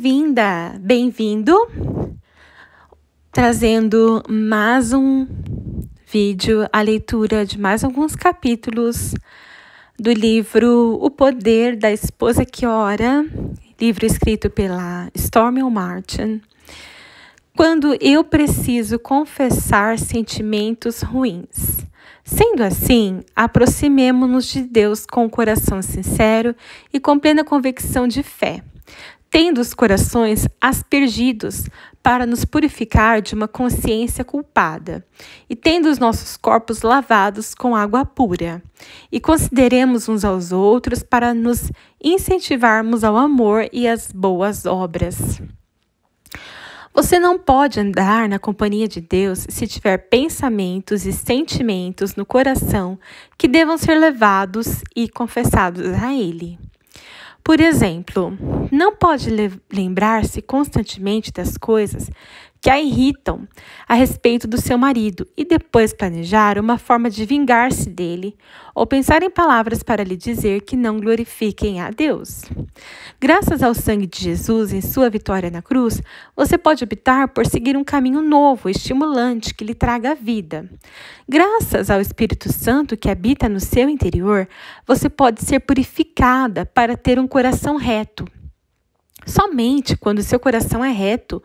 bem-vinda, bem-vindo, trazendo mais um vídeo, a leitura de mais alguns capítulos do livro O Poder da Esposa que Ora, livro escrito pela Stormy Martin. Quando eu preciso confessar sentimentos ruins. Sendo assim, aproximemo-nos de Deus com o coração sincero e com plena convicção de fé, tendo os corações aspergidos para nos purificar de uma consciência culpada, e tendo os nossos corpos lavados com água pura, e consideremos uns aos outros para nos incentivarmos ao amor e às boas obras. Você não pode andar na companhia de Deus se tiver pensamentos e sentimentos no coração que devam ser levados e confessados a Ele. Por exemplo, não pode lembrar-se constantemente das coisas que a irritam a respeito do seu marido e depois planejar uma forma de vingar-se dele ou pensar em palavras para lhe dizer que não glorifiquem a Deus. Graças ao sangue de Jesus em sua vitória na cruz, você pode optar por seguir um caminho novo, estimulante, que lhe traga a vida. Graças ao Espírito Santo que habita no seu interior, você pode ser purificada para ter um coração reto. Somente quando seu coração é reto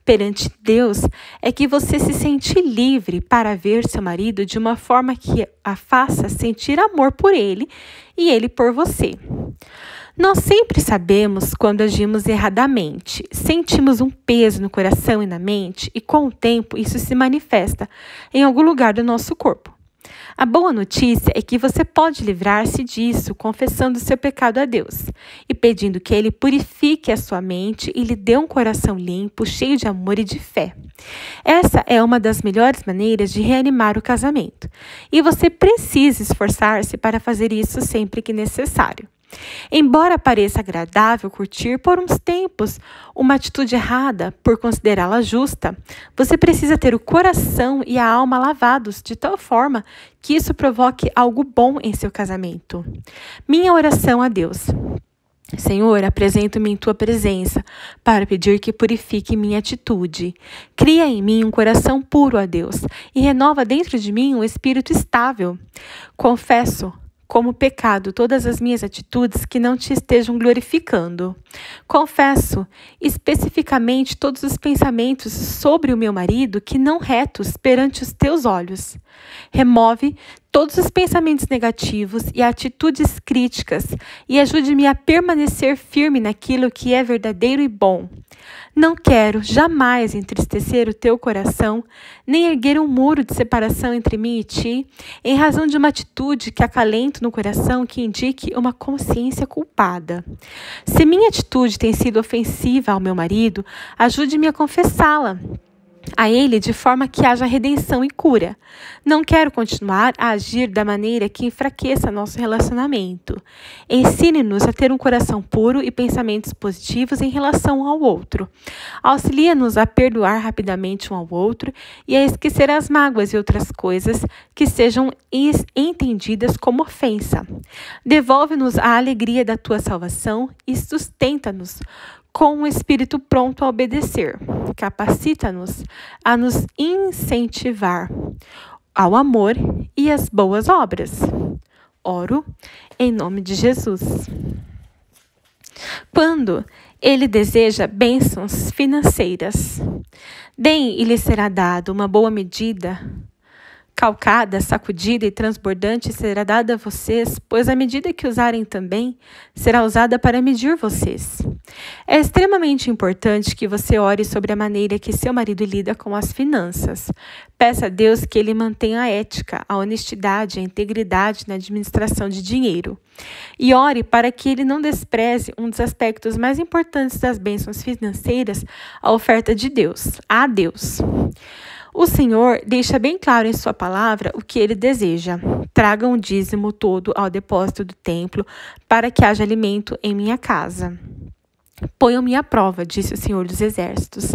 perante Deus é que você se sente livre para ver seu marido de uma forma que a faça sentir amor por ele e ele por você. Nós sempre sabemos quando agimos erradamente, sentimos um peso no coração e na mente e com o tempo isso se manifesta em algum lugar do nosso corpo. A boa notícia é que você pode livrar-se disso confessando seu pecado a Deus e pedindo que Ele purifique a sua mente e lhe dê um coração limpo, cheio de amor e de fé. Essa é uma das melhores maneiras de reanimar o casamento e você precisa esforçar-se para fazer isso sempre que necessário. Embora pareça agradável curtir por uns tempos uma atitude errada por considerá-la justa, você precisa ter o coração e a alma lavados de tal forma que isso provoque algo bom em seu casamento. Minha oração a Deus. Senhor, apresento-me em Tua presença para pedir que purifique minha atitude. Cria em mim um coração puro a Deus e renova dentro de mim um espírito estável. Confesso como pecado todas as minhas atitudes que não te estejam glorificando. Confesso especificamente todos os pensamentos sobre o meu marido que não retos perante os teus olhos. Remove todos os pensamentos negativos e atitudes críticas e ajude-me a permanecer firme naquilo que é verdadeiro e bom. Não quero jamais entristecer o teu coração, nem erguer um muro de separação entre mim e ti, em razão de uma atitude que acalento no coração que indique uma consciência culpada. Se minha atitude tem sido ofensiva ao meu marido, ajude-me a confessá-la a ele de forma que haja redenção e cura. Não quero continuar a agir da maneira que enfraqueça nosso relacionamento. Ensine-nos a ter um coração puro e pensamentos positivos em relação ao outro. Auxilia-nos a perdoar rapidamente um ao outro e a esquecer as mágoas e outras coisas que sejam entendidas como ofensa. Devolve-nos a alegria da tua salvação e sustenta-nos com um espírito pronto a obedecer. Capacita-nos a nos incentivar ao amor e às boas obras. Oro em nome de Jesus. Quando ele deseja bênçãos financeiras, deem e lhe será dado uma boa medida, calcada, sacudida e transbordante será dada a vocês, pois a medida que usarem também será usada para medir vocês. É extremamente importante que você ore sobre a maneira que seu marido lida com as finanças. Peça a Deus que ele mantenha a ética, a honestidade e a integridade na administração de dinheiro. E ore para que ele não despreze um dos aspectos mais importantes das bênçãos financeiras, a oferta de Deus, a Deus. O Senhor deixa bem claro em sua palavra o que ele deseja. Tragam o dízimo todo ao depósito do templo para que haja alimento em minha casa. Ponham-me à prova, disse o Senhor dos Exércitos,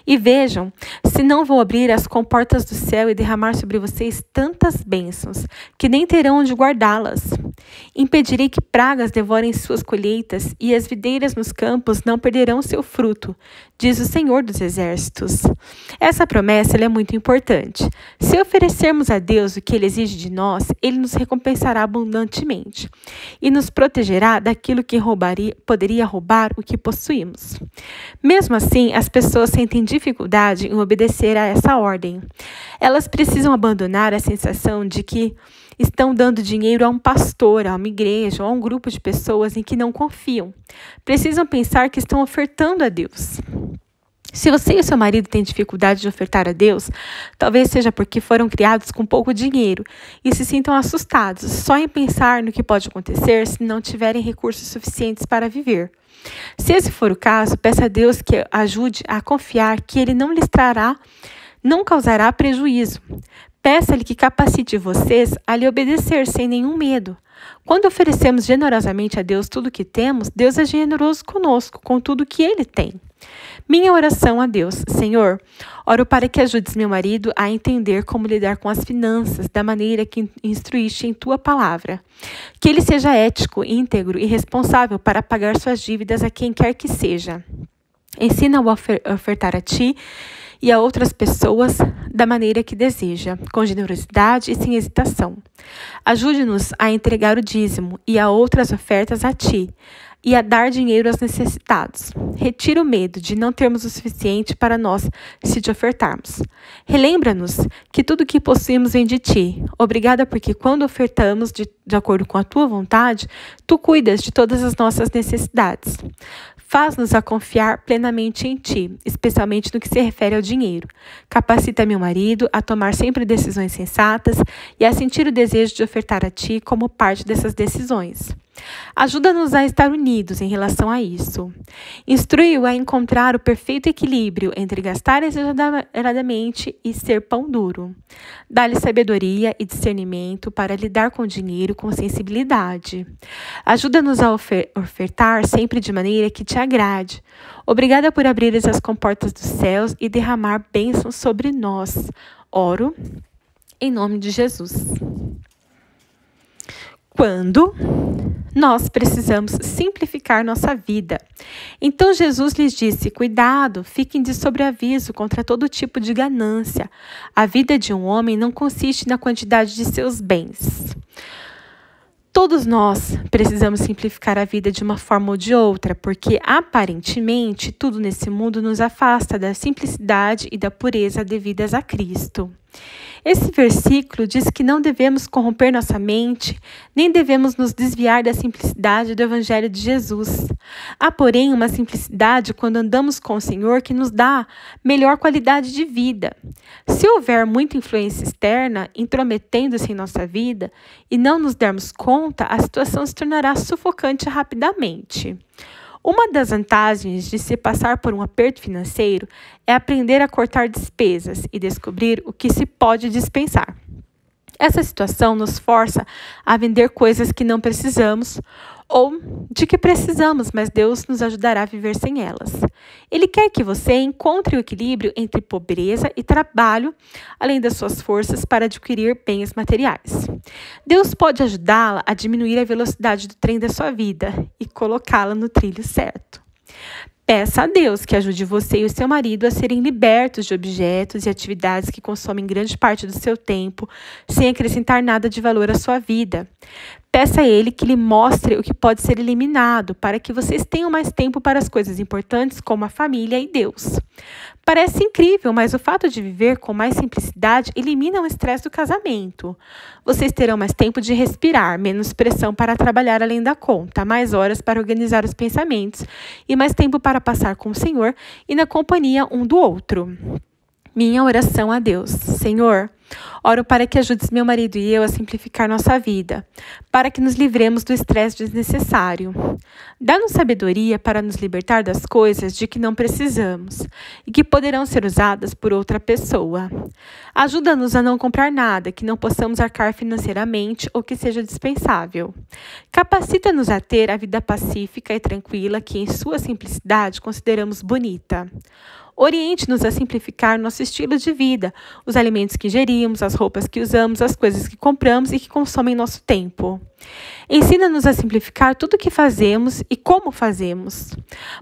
e vejam se não vou abrir as comportas do céu e derramar sobre vocês tantas bênçãos, que nem terão onde guardá-las. Impedirei que pragas devorem suas colheitas e as videiras nos campos não perderão seu fruto, diz o Senhor dos Exércitos. Essa promessa é muito importante. Se oferecermos a Deus o que Ele exige de nós, Ele nos recompensará abundantemente e nos protegerá daquilo que poderia roubar o que possuímos. Mesmo assim, as pessoas sentem dificuldade em obedecer a essa ordem. Elas precisam abandonar a sensação de que estão dando dinheiro a um pastor, a uma igreja ou a um grupo de pessoas em que não confiam. Precisam pensar que estão ofertando a Deus. Se você e o seu marido têm dificuldade de ofertar a Deus, talvez seja porque foram criados com pouco dinheiro e se sintam assustados só em pensar no que pode acontecer se não tiverem recursos suficientes para viver. Se esse for o caso, peça a Deus que ajude a confiar que Ele não causará prejuízo. Peça-lhe que capacite vocês a lhe obedecer sem nenhum medo. Quando oferecemos generosamente a Deus tudo o que temos, Deus é generoso conosco, com tudo o que Ele tem. Minha oração a Deus: Senhor, oro para que ajudes meu marido a entender como lidar com as finanças da maneira que instruíste em Tua palavra. Que ele seja ético, íntegro e responsável para pagar suas dívidas a quem quer que seja. Ensina-o a ofertar a Ti e a outras pessoas da maneira que deseja, com generosidade e sem hesitação. Ajude-nos a entregar o dízimo e a outras ofertas a Ti e a dar dinheiro aos necessitados. Retira o medo de não termos o suficiente para nós se te ofertarmos. Relembra-nos que tudo o que possuímos vem de Ti. Obrigada porque quando ofertamos de acordo com a Tua vontade, Tu cuidas de todas as nossas necessidades. Faz-nos a confiar plenamente em Ti, especialmente no que se refere ao dinheiro. Capacita meu marido a tomar sempre decisões sensatas e a sentir o desejo de ofertar a Ti como parte dessas decisões. Ajuda-nos a estar unidos em relação a isso. Instrui-o a encontrar o perfeito equilíbrio entre gastar exageradamente e ser pão duro. Dá-lhe sabedoria e discernimento para lidar com o dinheiro com sensibilidade. Ajuda-nos a ofertar sempre de maneira que Te agrade. Obrigada por abrires as comportas dos céus e derramar bênçãos sobre nós. Oro em nome de Jesus. Quando nós precisamos simplificar nossa vida. Então Jesus lhes disse: cuidado, fiquem de sobreaviso contra todo tipo de ganância. A vida de um homem não consiste na quantidade de seus bens. Todos nós precisamos simplificar a vida de uma forma ou de outra, porque aparentemente tudo nesse mundo nos afasta da simplicidade e da pureza devidas a Cristo. Esse versículo diz que não devemos corromper nossa mente, nem devemos nos desviar da simplicidade do Evangelho de Jesus. Há, porém, uma simplicidade quando andamos com o Senhor que nos dá melhor qualidade de vida. Se houver muita influência externa intrometendo-se em nossa vida e não nos dermos conta, a situação se tornará sufocante rapidamente. Uma das vantagens de se passar por um aperto financeiro é aprender a cortar despesas e descobrir o que se pode dispensar. Essa situação nos força a vender coisas que não precisamos ou de que precisamos, mas Deus nos ajudará a viver sem elas. Ele quer que você encontre o equilíbrio entre pobreza e trabalho, além das suas forças para adquirir bens materiais. Deus pode ajudá-la a diminuir a velocidade do trem da sua vida e colocá-la no trilho certo. Peça a Deus que ajude você e o seu marido a serem libertos de objetos e atividades que consomem grande parte do seu tempo, sem acrescentar nada de valor à sua vida. Peça a Ele que lhe mostre o que pode ser eliminado, para que vocês tenham mais tempo para as coisas importantes, como a família e Deus. Parece incrível, mas o fato de viver com mais simplicidade elimina o estresse do casamento. Vocês terão mais tempo de respirar, menos pressão para trabalhar além da conta, mais horas para organizar os pensamentos e mais tempo para passar com o Senhor e na companhia um do outro. Minha oração a Deus: Senhor, oro para que ajudes meu marido e eu a simplificar nossa vida, para que nos livremos do estresse desnecessário. Dá-nos sabedoria para nos libertar das coisas de que não precisamos e que poderão ser usadas por outra pessoa. Ajuda-nos a não comprar nada que não possamos arcar financeiramente ou que seja dispensável. Capacita-nos a ter a vida pacífica e tranquila que, em sua simplicidade, consideramos bonita. Oriente-nos a simplificar nosso estilo de vida, os alimentos que ingerimos, as roupas que usamos, as coisas que compramos e que consomem nosso tempo. Ensina-nos a simplificar tudo o que fazemos e como fazemos.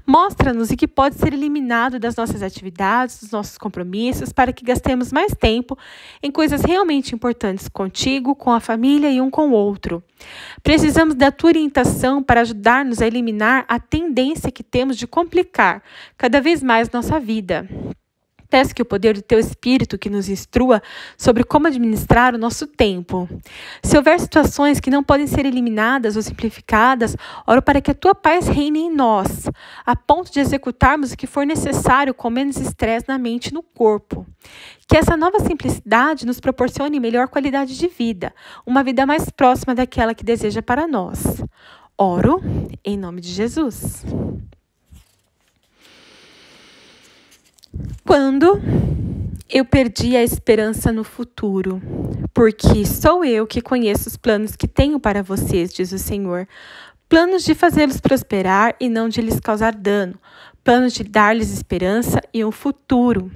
Mostra-nos o que pode ser eliminado das nossas atividades, dos nossos compromissos, para que gastemos mais tempo em coisas realmente importantes contigo, com a família e um com o outro. Precisamos da tua orientação para ajudar-nos a eliminar a tendência que temos de complicar cada vez mais nossa vida. Peço que o poder do Teu Espírito que nos instrua sobre como administrar o nosso tempo. Se houver situações que não podem ser eliminadas ou simplificadas, oro para que a Tua paz reine em nós, a ponto de executarmos o que for necessário com menos estresse na mente e no corpo. Que essa nova simplicidade nos proporcione melhor qualidade de vida, uma vida mais próxima daquela que deseja para nós. Oro em nome de Jesus. Quando eu perdi a esperança no futuro, porque sou eu que conheço os planos que tenho para vocês, diz o Senhor, planos de fazê-los prosperar e não de lhes causar dano, planos de dar-lhes esperança e um futuro.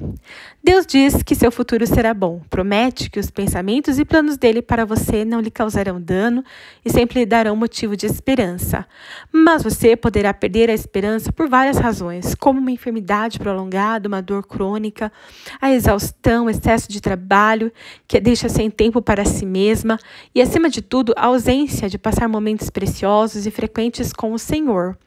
Deus diz que seu futuro será bom, promete que os pensamentos e planos dele para você não lhe causarão dano e sempre lhe darão motivo de esperança. Mas você poderá perder a esperança por várias razões, como uma enfermidade prolongada, uma dor crônica, a exaustão, o excesso de trabalho que a deixa sem tempo para si mesma e, acima de tudo, a ausência de passar momentos preciosos e frequentes com o Senhor.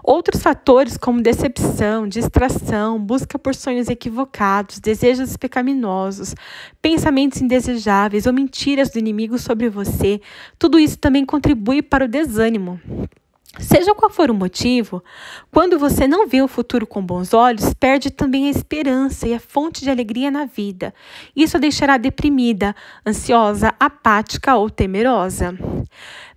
Outros fatores como decepção, distração, busca por sonhos equivocados, desejos pecaminosos, pensamentos indesejáveis ou mentiras do inimigo sobre você, tudo isso também contribui para o desânimo. Seja qual for o motivo, quando você não vê o futuro com bons olhos, perde também a esperança e a fonte de alegria na vida. Isso a deixará deprimida, ansiosa, apática ou temerosa.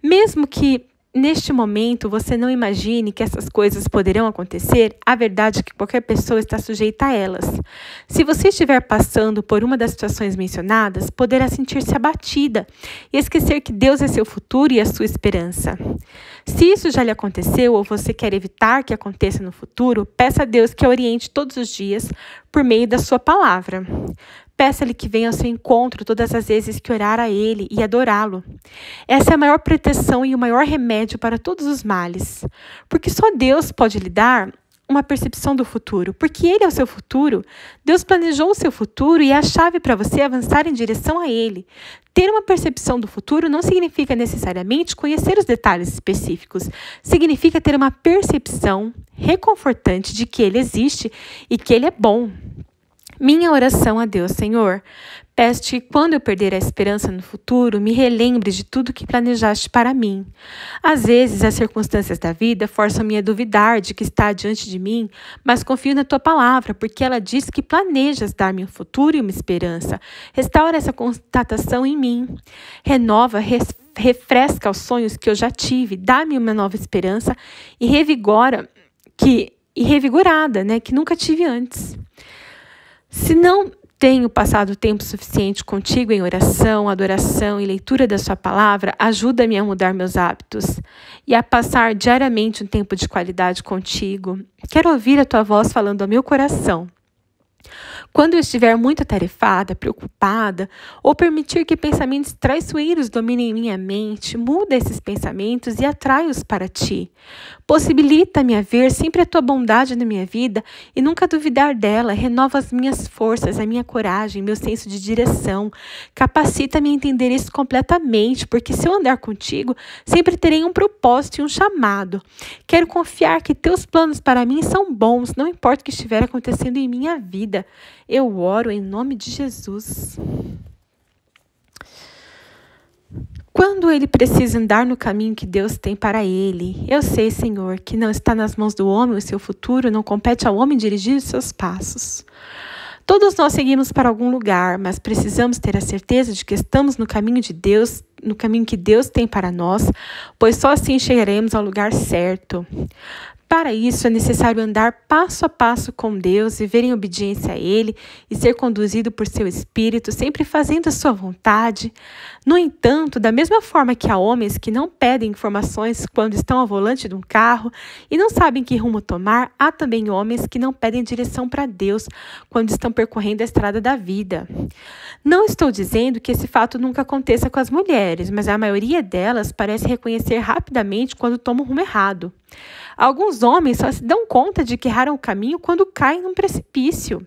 Mesmo que neste momento você não imagine que essas coisas poderão acontecer, a verdade é que qualquer pessoa está sujeita a elas. Se você estiver passando por uma das situações mencionadas, poderá sentir-se abatida e esquecer que Deus é seu futuro e a sua esperança. Se isso já lhe aconteceu ou você quer evitar que aconteça no futuro, peça a Deus que a oriente todos os dias por meio da sua palavra. Peça-lhe que venha ao seu encontro todas as vezes que orar a Ele e adorá-lo. Essa é a maior proteção e o maior remédio para todos os males. Porque só Deus pode lhe dar uma percepção do futuro. Porque Ele é o seu futuro. Deus planejou o seu futuro e é a chave para você avançar em direção a Ele. Ter uma percepção do futuro não significa necessariamente conhecer os detalhes específicos. Significa ter uma percepção reconfortante de que Ele existe e que Ele é bom. Minha oração a Deus, Senhor, peço-te que quando eu perder a esperança no futuro, me relembre de tudo que planejaste para mim. Às vezes, as circunstâncias da vida forçam-me a duvidar de que está diante de mim, mas confio na tua palavra, porque ela diz que planejas dar-me um futuro e uma esperança. Restaura essa constatação em mim. Renova, refresca os sonhos que eu já tive, dá-me uma nova esperança e revigorada, que nunca tive antes. Se não tenho passado tempo suficiente contigo em oração, adoração e leitura da sua palavra, ajuda-me a mudar meus hábitos e a passar diariamente um tempo de qualidade contigo. Quero ouvir a tua voz falando ao meu coração. Quando eu estiver muito atarefada, preocupada, ou permitir que pensamentos traiçoeiros dominem minha mente, muda esses pensamentos e atrai-os para ti. Possibilita-me a ver sempre a tua bondade na minha vida e nunca duvidar dela. Renova as minhas forças, a minha coragem, meu senso de direção. Capacita-me a entender isso completamente, porque se eu andar contigo, sempre terei um propósito e um chamado. Quero confiar que teus planos para mim são bons, não importa o que estiver acontecendo em minha vida. Eu oro em nome de Jesus. Quando ele precisa andar no caminho que Deus tem para ele, eu sei, Senhor, que não está nas mãos do homem o seu futuro, não compete ao homem dirigir os seus passos. Todos nós seguimos para algum lugar, mas precisamos ter a certeza de que estamos no caminho de Deus, no caminho que Deus tem para nós, pois só assim chegaremos ao lugar certo. Para isso, é necessário andar passo a passo com Deus, viver em obediência a Ele e ser conduzido por seu Espírito, sempre fazendo a sua vontade. No entanto, da mesma forma que há homens que não pedem informações quando estão ao volante de um carro e não sabem que rumo tomar, há também homens que não pedem direção para Deus quando estão percorrendo a estrada da vida. Não estou dizendo que esse fato nunca aconteça com as mulheres, mas a maioria delas parece reconhecer rapidamente quando tomam o rumo errado. Alguns homens só se dão conta de que erraram o caminho quando caem num precipício.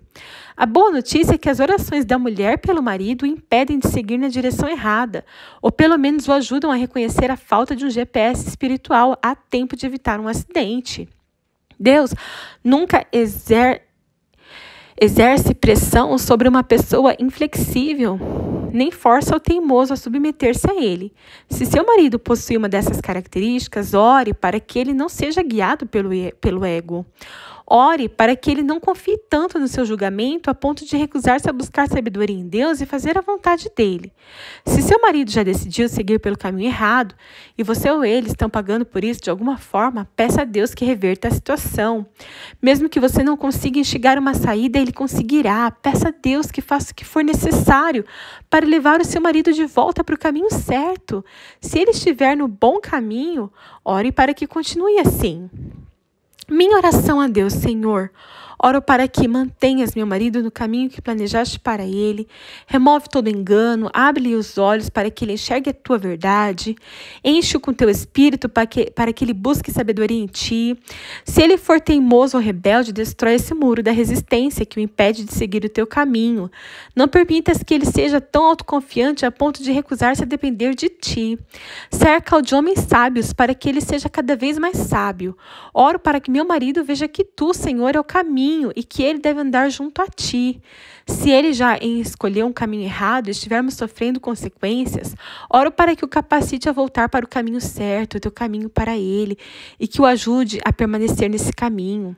A boa notícia é que as orações da mulher pelo marido o impedem de seguir na direção errada, ou pelo menos o ajudam a reconhecer a falta de um GPS espiritual a tempo de evitar um acidente. Deus nunca exerce pressão sobre uma pessoa inflexível, nem força o teimoso a submeter-se a ele. Se seu marido possui uma dessas características, ore para que ele não seja guiado pelo ego. Ore para que ele não confie tanto no seu julgamento a ponto de recusar-se a buscar sabedoria em Deus e fazer a vontade dele. Se seu marido já decidiu seguir pelo caminho errado e você ou ele estão pagando por isso de alguma forma, peça a Deus que reverta a situação. Mesmo que você não consiga enxergar uma saída, ele conseguirá. Peça a Deus que faça o que for necessário para levar o seu marido de volta para o caminho certo. Se ele estiver no bom caminho, ore para que continue assim. Minha oração a Deus, Senhor, oro para que mantenhas meu marido no caminho que planejaste para ele, remove todo engano, abre-lhe os olhos para que ele enxergue a tua verdade, enche-o com teu espírito para que ele busque sabedoria em ti. Se ele for teimoso ou rebelde, destrói esse muro da resistência que o impede de seguir o teu caminho. Não permitas que ele seja tão autoconfiante a ponto de recusar-se a depender de ti. Cerca-o de homens sábios para que ele seja cada vez mais sábio. Oro para que meu marido veja que tu, Senhor, é o caminho e que ele deve andar junto a ti. Se ele já escolheu um caminho errado e estivermos sofrendo consequências, oro para que o capacite a voltar para o caminho certo, o teu caminho para ele, e que o ajude a permanecer nesse caminho.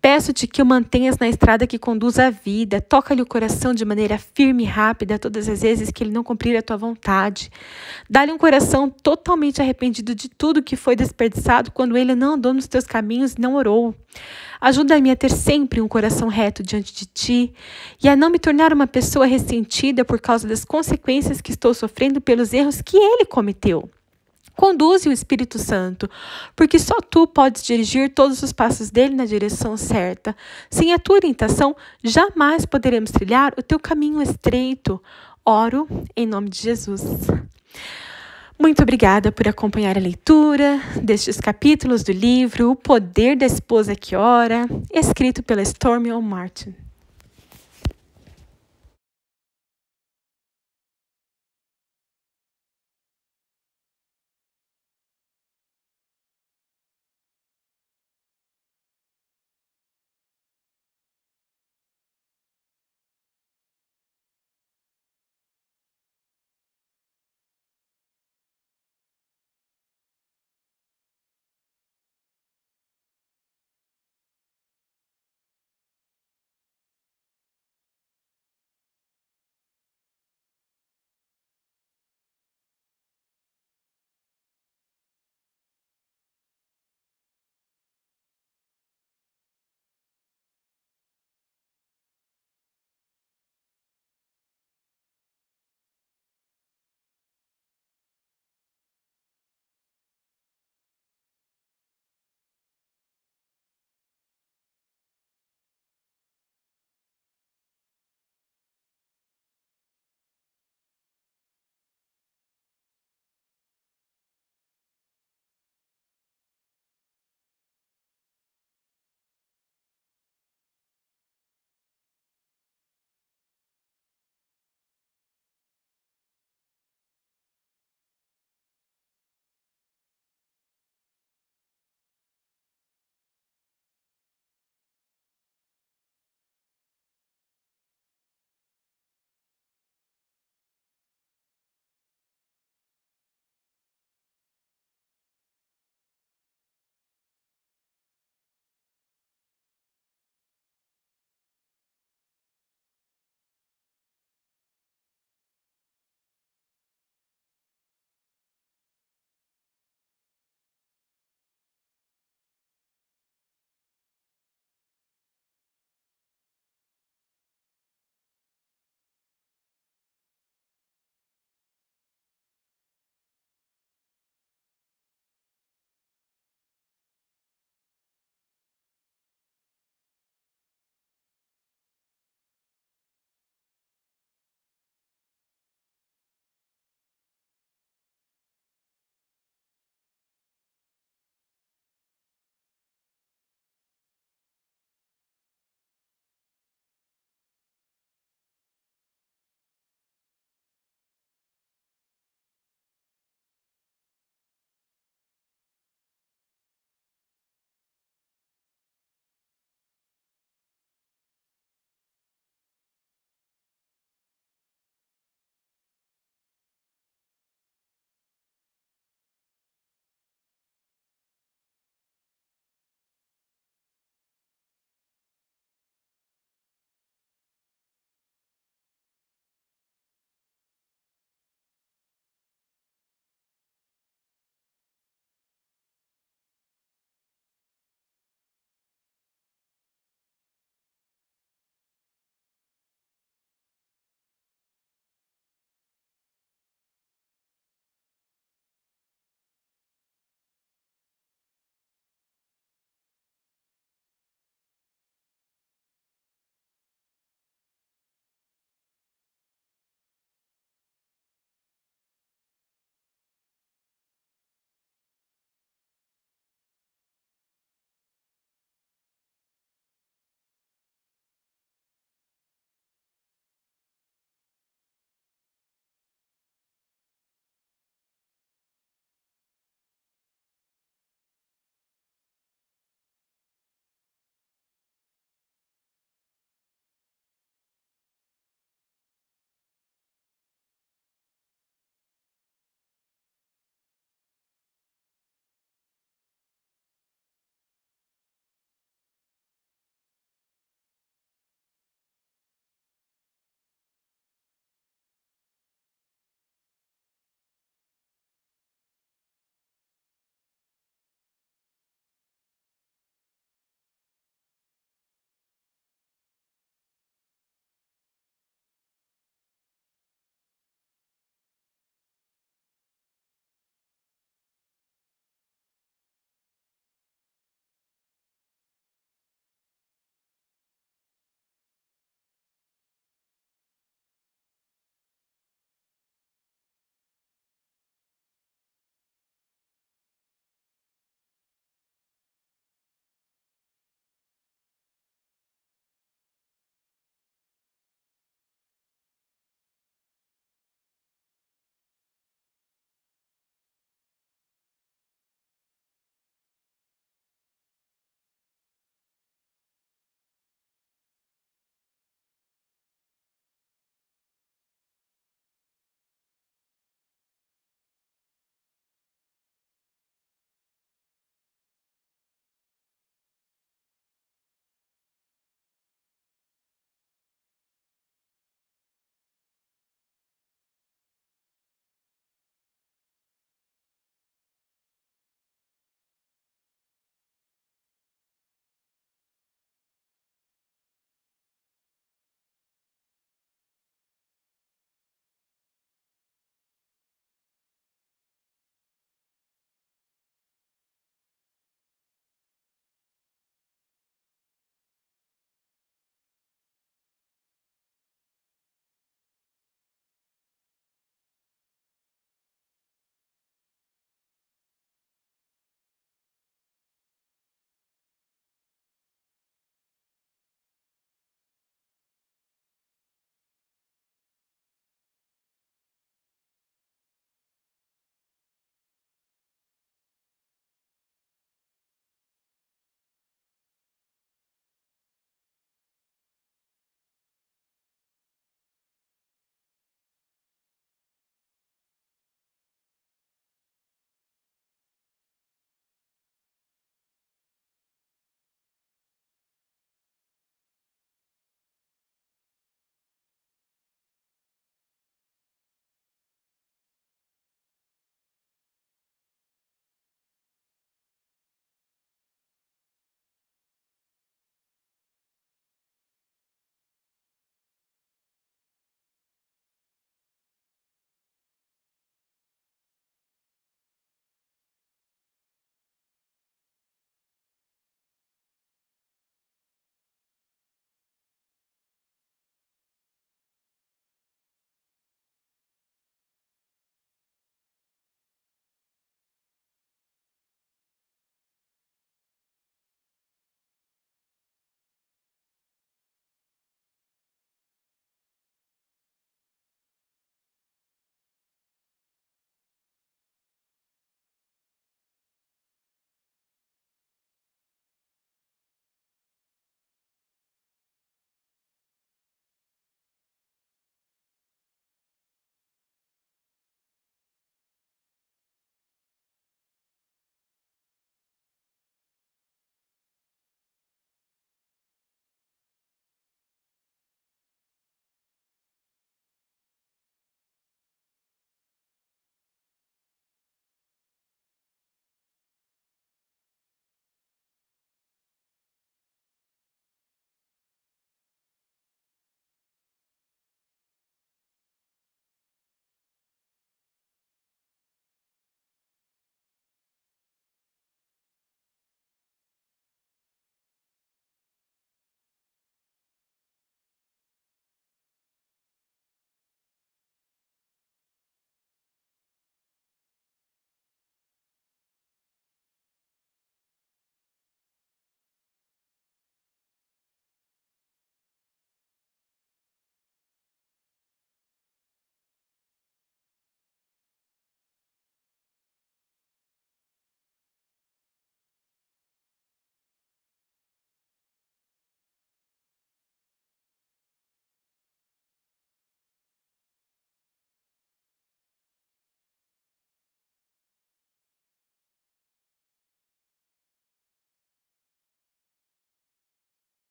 Peço-te que o mantenhas na estrada que conduz à vida, toca-lhe o coração de maneira firme e rápida todas as vezes que ele não cumprir a tua vontade. Dá-lhe um coração totalmente arrependido de tudo que foi desperdiçado quando ele não andou nos teus caminhos e não orou. Ajuda-me a ter sempre um coração reto diante de ti e a não me tornar uma pessoa ressentida por causa das consequências que estou sofrendo pelos erros que ele cometeu. Conduze o Espírito Santo, porque só tu podes dirigir todos os passos dele na direção certa. Sem a tua orientação, jamais poderemos trilhar o teu caminho estreito. Oro em nome de Jesus. Muito obrigada por acompanhar a leitura destes capítulos do livro O Poder da Esposa que Ora, escrito pela Stormy O. Martin.